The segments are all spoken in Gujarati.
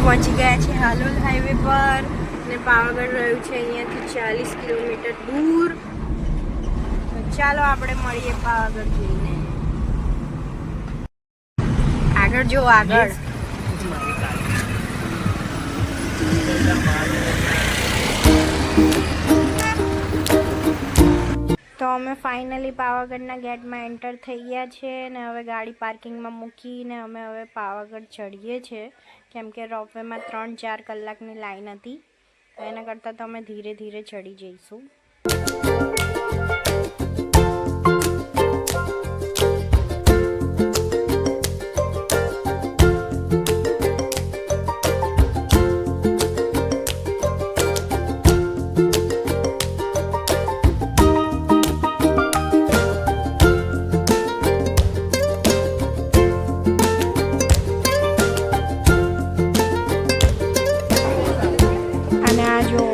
પહોંચી ગયા છે હાલોલ હાઈવે પર અને પાવાગઢ રહ્યું છે અહીંયાથી 40 કિલોમીટર દૂર. ચાલો આપણે મળીએ પાવાગઢ જઈને. આગળ જો આગળ તો અમે ફાઇનલી પાવાગઢના ગેટમાં એન્ટર થઈ ગયા છે અને હવે ગાડી પાર્કિંગમાં મૂકીને અમે હવે પાવાગઢ ચડીએ છીએ, કેમ કે રોપવેમાં 3-4 કલાકની લાઈન હતી, તો એના કરતાં તો અમે ધીરે ધીરે ચડી જઈશું.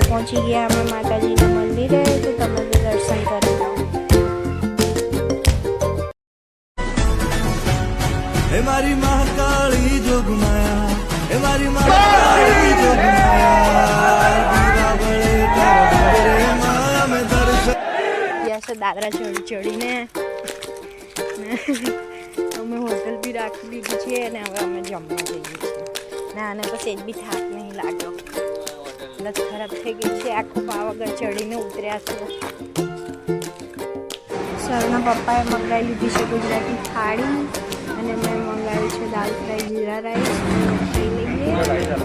પહોંચી ગયા અમે માતાજીના મંદિરે, તો તમે બી દર્શન કરી લો. હે મારી મહાકાળી જોગમાયા, હે મારી મહાકાળી જોગમાયા, દાદરા ચડીને અમે હોટલ બી રાખી દીધી છે અને હવે અમે જમવા જઈએ છીએ. ના અને પછી જ બી થાક નહીં લાગ્યો, હાલત ખરાબ થઈ ગઈ છે. આખું પાવાગઢ ચડીને ઉતર્યા છે. સરના પપ્પાએ મંગાવી લીધી છે ગુજરાતી થાળી અને મેં મંગાવ્યું છે દાલ ફ્રાય જીરા રાઈસ. ખાઈ લઈએ.